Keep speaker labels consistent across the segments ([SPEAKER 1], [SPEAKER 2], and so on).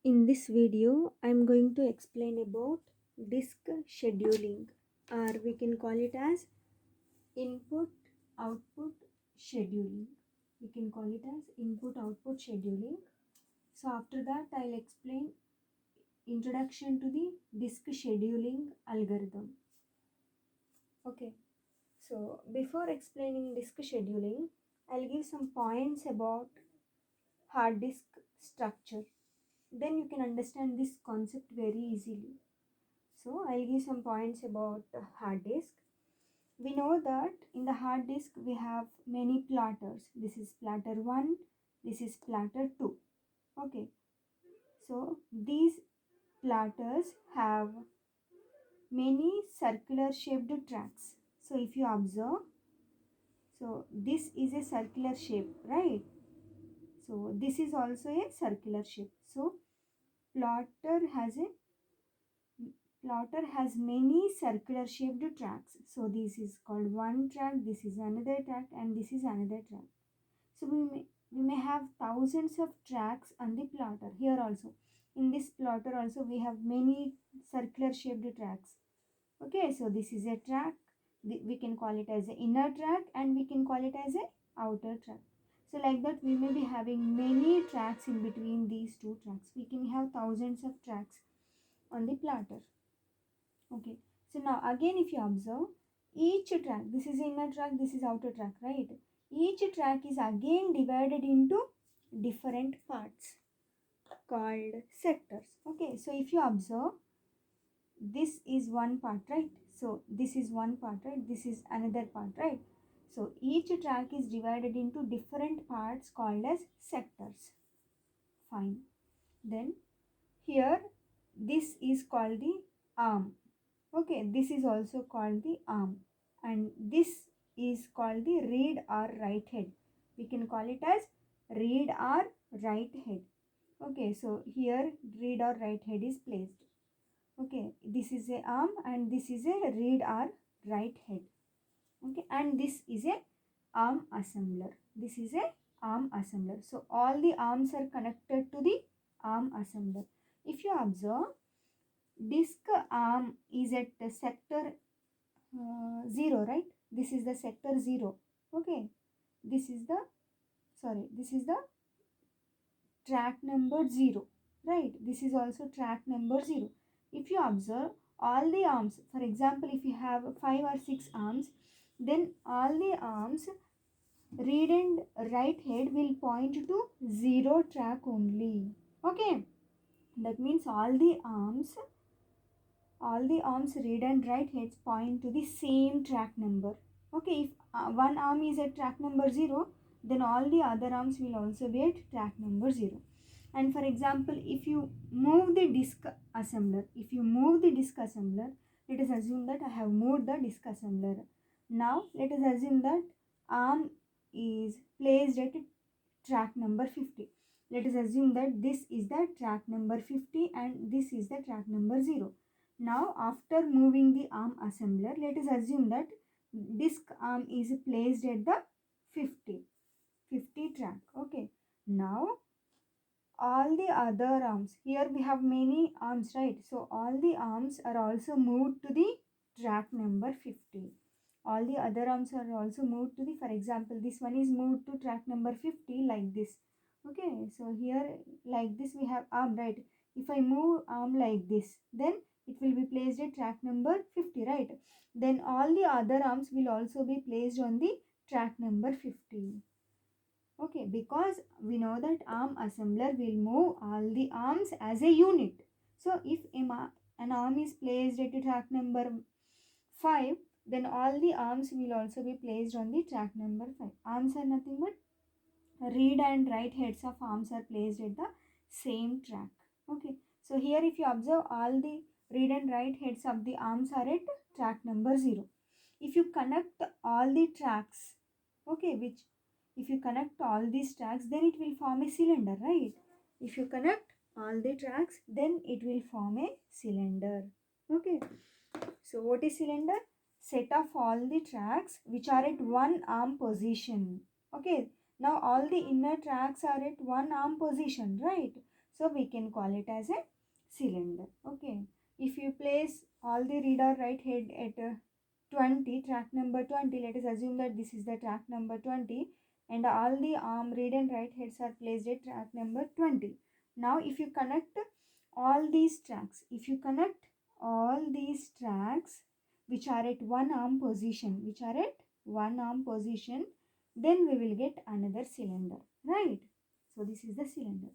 [SPEAKER 1] In this video, I am going to explain about disk scheduling, or we can call it as input output scheduling. We can call it as input output scheduling. So after that, I'll explain introduction to the disk scheduling algorithm. Okay. So before explaining disk scheduling, I'll give some points about hard disk structure. Then you can understand this concept very easily. So I'll give some points about the hard disk. We know that in the hard disk we have many platters. This is platter 1, this is platter 2. Okay. So these platters have many circular shaped tracks. So if you observe, so this is a circular shape, right? So this is also a circular shape. So plotter has a plotter has many circular shaped tracks. So this is called one track, this is another track, and this is another track. So we may have thousands of tracks on the plotter. Here also, in this plotter also we have many circular shaped tracks. Okay, so this is a track. We can call it as an inner track and we can call it as a outer track. So like that we may be having many tracks in between these two tracks. We can have thousands of tracks on the plotter. Okay, so now again if you observe, each track, this is inner track, this is outer track, right? Each track is again divided into different parts called sectors. Okay, so if you observe, this is one part, right? So this is one part, right? This is another part, right? So each track is divided into different parts called as sectors. Fine. Then here this is called the arm. Okay, this is also called the arm, and this is called the read or write head. We can call it as read or write head. Okay, so here read or write head is placed. Okay, this is a arm and this is a read or write head. Okay, and this is a arm assembler. This is a arm assembler. So all the arms are connected to the arm assembler. If you observe, disk arm is at the sector 0, right? This is the sector 0. Okay, this is the this is the track number 0, right? This is also track number 0. If you observe, all the arms, for example, if you have 5 or 6 arms, then all the arms read and write head will point to 0 track only. Okay, that means all the arms read and write heads point to the same track number. Okay, if one arm is at track number 0, then all the other arms will also be at track number 0. And for example, if you move the disk assembler, let us assume that I have moved the disk assembler. Now let us assume that arm is placed at track number 50. Let us assume that this is the track number 50 and this is the track number 0. Now after moving the arm assembler, let us assume that disk arm is placed at the 50 track. Okay, now all the other arms, here we have many arms, right? So all the arms are also moved to the track number 50. All the other arms are also moved to the, for example, this one is moved to track number 50 like this. Okay, so here like this we have arm, right? If I move arm like this, then it will be placed at track number 50, right? Then all the other arms will also be placed on the track number 50. Okay, because we know that arm assembler will move all the arms as a unit. So if an arm is placed at track number 5, then all the arms will also be placed on the track number 5. Arms are nothing but read and write heads of arms are placed at the same track. Okay, so here if you observe, all the read and write heads of the arms are at track number 0. If you connect all the tracks, okay, which if you connect all these tracks, then it will form a cylinder, right? If you connect all the tracks, then it will form a cylinder. Okay, so what is cylinder? Set of all the tracks which are at one arm position. Okay, now all the inner tracks are at one arm position, right? So we can call it as a cylinder. Okay, if you place all the read or write head at 20, track number 20, let us assume that this is the track number 20, and all the arm read and write heads are placed at track number 20. Now if you connect all these tracks, if you connect all these tracks which are at one arm position, then we will get another cylinder, right? So this is the cylinder.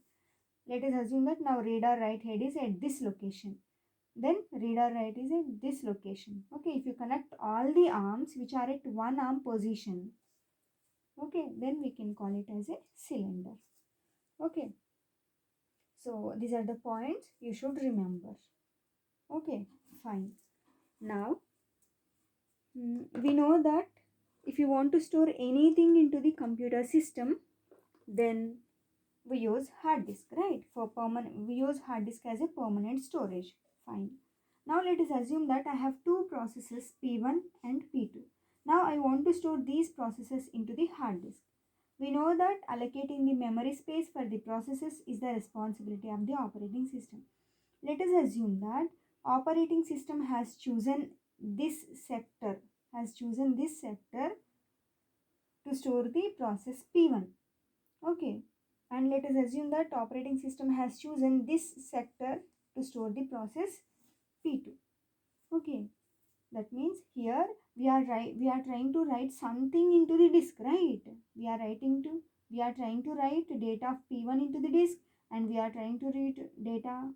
[SPEAKER 1] Let us assume that now read or write head is at this location, then read or write is at this location. Okay, if you connect all the arms which are at one arm position, okay, then we can call it as a cylinder. Okay, so these are the points you should remember. Okay, fine. Now we know that if you want to store anything into the computer system, then we use hard disk, right? For permanent, we use hard disk as a permanent storage. Fine. Now let us assume that I have two processes P1 and P2. Now I want to store these processes into the hard disk. We know that allocating the memory space for the processes is the responsibility of the operating system. Let us assume that operating system has chosen this sector, to store the process P1. Okay, and let us assume that operating system has chosen this sector to store the process P2. Okay, that means here we are trying to write something into the disk, right? We are trying to write data of P1 into the disk, and we are trying to read data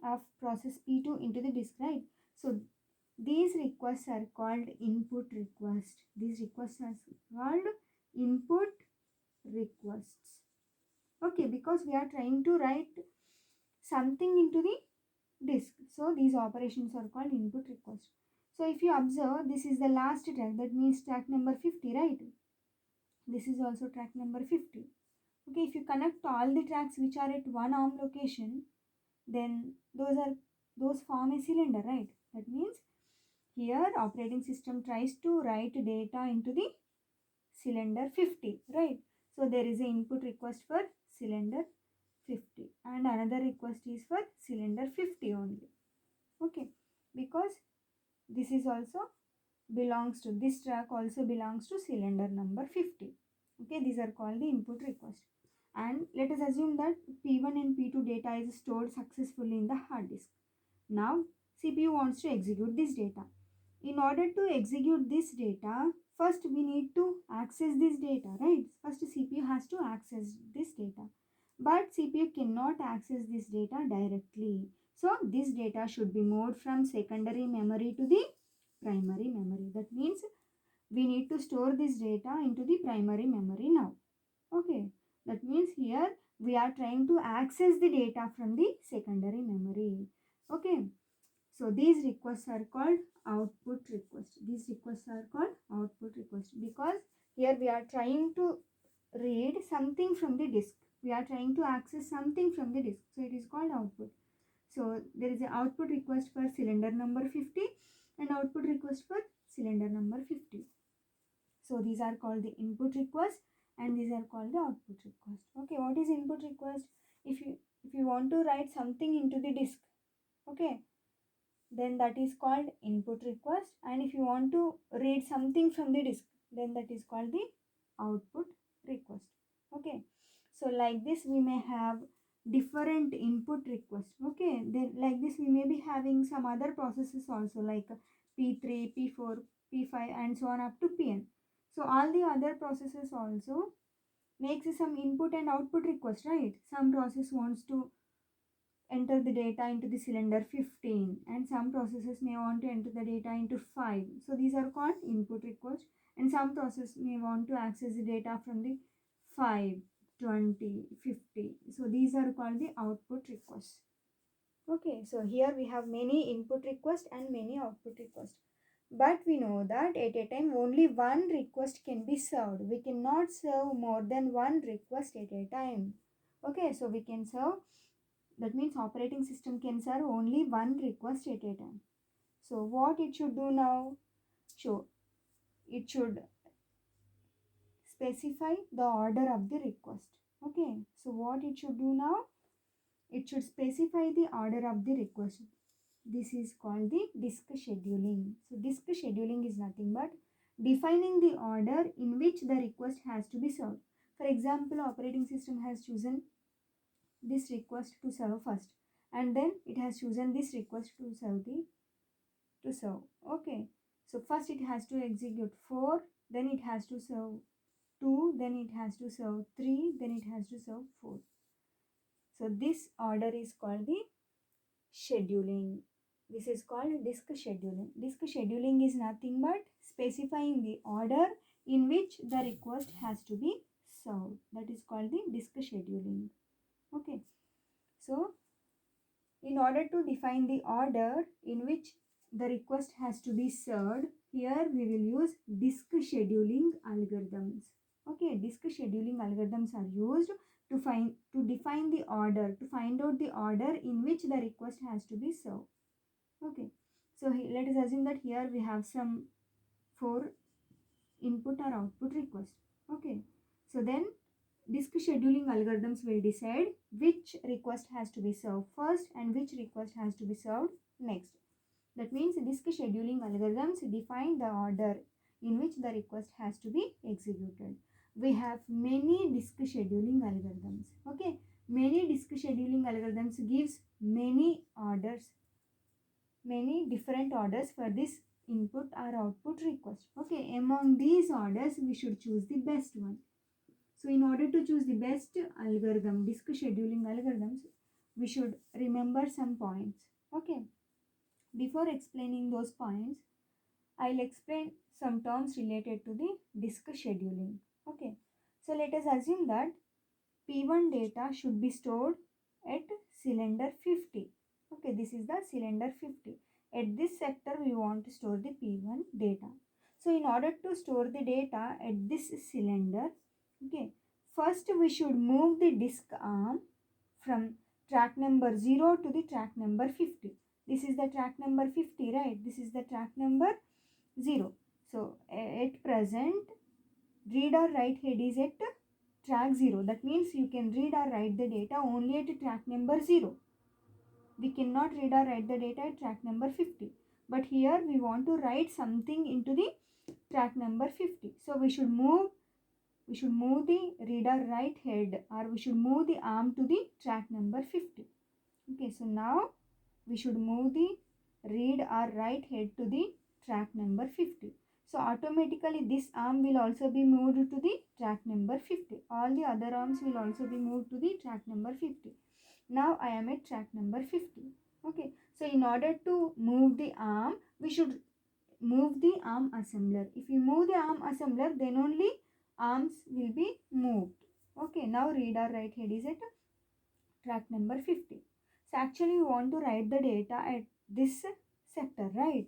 [SPEAKER 1] of process P2 into the disk, right? So these requests are called input requests. These requests are called input requests. Okay, because we are trying to write something into the disk. So these operations are called input request. So if you observe, this is the last track, that means track number 50, right? This is also track number 50. Okay, if you connect all the tracks which are at one arm location, then those form a cylinder, right? That means here operating system tries to write data into the cylinder 50, right? So there is an input request for cylinder 50 and another request is for cylinder 50 only. Okay, because this is also belongs to this track, also belongs to cylinder number 50. Okay, these are called the input request. And let us assume that P1 and P2 data is stored successfully in the hard disk. Now CPU wants to execute this data. In order to execute this data, first we need to access this data, right? First CPU has to access this data, but CPU cannot access this data directly. So this data should be moved from secondary memory to the primary memory. That means we need to store this data into the primary memory now. Okay, that means here we are trying to access the data from the secondary memory. Okay, so these requests are called output requests. These requests are called output requests because here we are trying to read something from the disk. We are trying to access something from the disk. So it is called output. So there is an output request for cylinder number 50 and output request for cylinder number 50. So these are called the input request and these are called the output request. Okay, what is input request? If you want to write something into the disk, okay, then that is called input request, and if you want to read something from the disk, then that is called the output request. Okay, so like this we may have different input requests. Okay, then like this we may be having some other processes also, like P3, P4, P5 and so on up to Pn. So all the other processes also makes some input and output request, right? Some process wants to enter the data into the cylinder 15 and some processes may want to enter the data into 5. So these are called input requests, and some process may want to access the data from the 5, 20, 50. So these are called the output requests. Okay, so here we have many input requests and many output requests. But we know that at a time only one request can be served. We cannot serve more than one request at a time. Okay, so we can serve, that means operating system can serve only one request at a time. So what it should do now? So it should specify the order of the request. Okay, so what it should do now? It it should specify the order of the request. This is called the disk scheduling. So disk scheduling is nothing but defining the order in which the request has to be served. For example, operating system has chosen this request to serve first, and then it has chosen this request to serve. Okay. So first it has to execute 4, then it has to serve 2, then it has to serve 3, then it has to serve 4. So this order is called the scheduling. This is called disk scheduling. Disk scheduling is nothing but specifying the order in which the request has to be served. That is called the disk scheduling. Okay. So in order to define the order in which the request has to be served, here we will use disk scheduling algorithms. Okay, disk scheduling algorithms are used to define the order, to find out the order in which the request has to be served. Okay, so let us assume that here we have some 4 input or output requests. Okay, so then disk scheduling algorithms will decide which request has to be served first and which request has to be served next. That means disk scheduling algorithms define the order in which the request has to be executed. We have many disk scheduling algorithms. Okay, many disk scheduling algorithms gives many orders, many different orders for this input or output request. Okay, among these orders we should choose the best one. So in order to choose the best algorithm, disk scheduling algorithms, we should remember some points. Okay. Before explaining those points, I'll explain some terms related to the disk scheduling. Okay. So let us assume that P1 data should be stored at cylinder 50. Okay, this is the cylinder 50. At this sector, we want to store the P1 data. So in order to store the data at this cylinder, okay, first we should move the disk arm from track number 0 to the track number 50. This is the track number 50, right? This is the track number 0. So at present, read or write head is at track 0. That means you can read or write the data only at track number 0. We cannot read or write the data at track number 50. But here we want to write something into the track number 50. So we should move the read or write head, or we should move the arm to the track number 50. Okay, so now we should move the read or write head to the track number 50. So automatically this arm will also be moved to the track number 50. All the other arms will also be moved to the track number 50. Now I am at track number 50. Okay, so in order to move the arm, we should move the arm assembler. If you move the arm assembler, then only arms will be moved. Okay, now read or write head is at track number 50. So actually we want to write the data at this sector, right?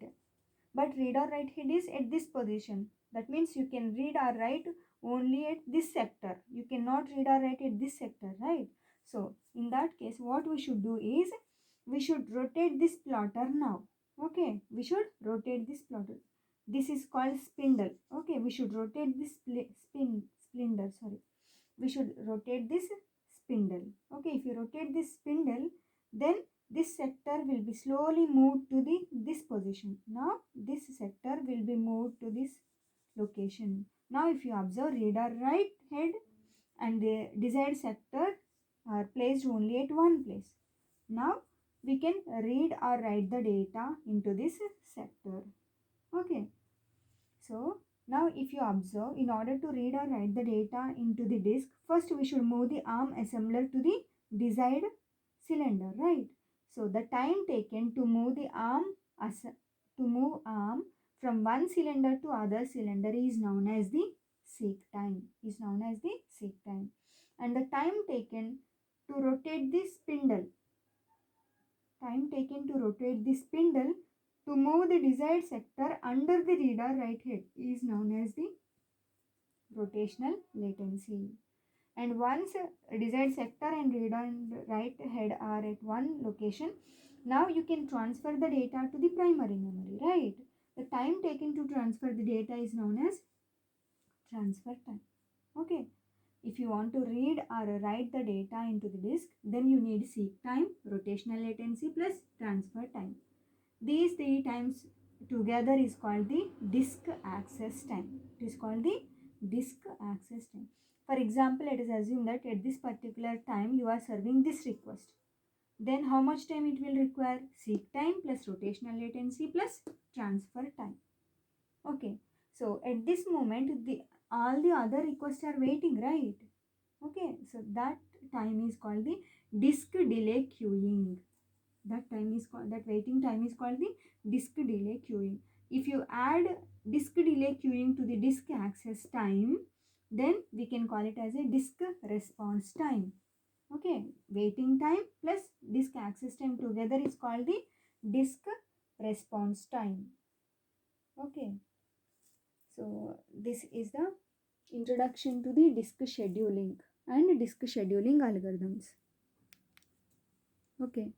[SPEAKER 1] But read or write head is at this position. That means you can read or write only at this sector. You cannot read or write at this sector, right? So in that case, what we should do is we should rotate this plotter now. Okay, we should rotate this plotter. This is called spindle. Okay, we should rotate this spindle. Sorry, we should rotate this spindle. Okay, if you rotate this spindle, then this sector will be slowly moved to this position. Now this sector will be moved to this location. Now if you observe, read or write head and the desired sector are placed only at one place. Now we can read or write the data into this sector. Okay, so now if you observe, in order to read or write the data into the disk, first we should move the arm assembler to the desired cylinder, right? So the time taken to move the arm from one cylinder to other cylinder is known as the seek time. And the time taken to rotate this spindle, to move the desired sector under the read or write head is known as the rotational latency. And once desired sector and read and write head are at one location, now you can transfer the data to the primary memory, right? The time taken to transfer the data is known as transfer time. Okay. If you want to read or write the data into the disk, then you need seek time, rotational latency plus transfer time. These three times together is called the disk access time. It is called the disk access time. For example, let us assume that at this particular time you are serving this request. Then how much time it will require? Seek time plus rotational latency plus transfer time. Okay. So at this moment, all the other requests are waiting, right? Okay. So that time is called the disk delay queuing. That waiting time is called the disk delay queuing. If you add disk delay queuing to the disk access time, then we can call it as a disk response time. Okay, waiting time plus disk access time together is called the disk response time. Okay, so this is the introduction to the disk scheduling and disk scheduling algorithms. Okay.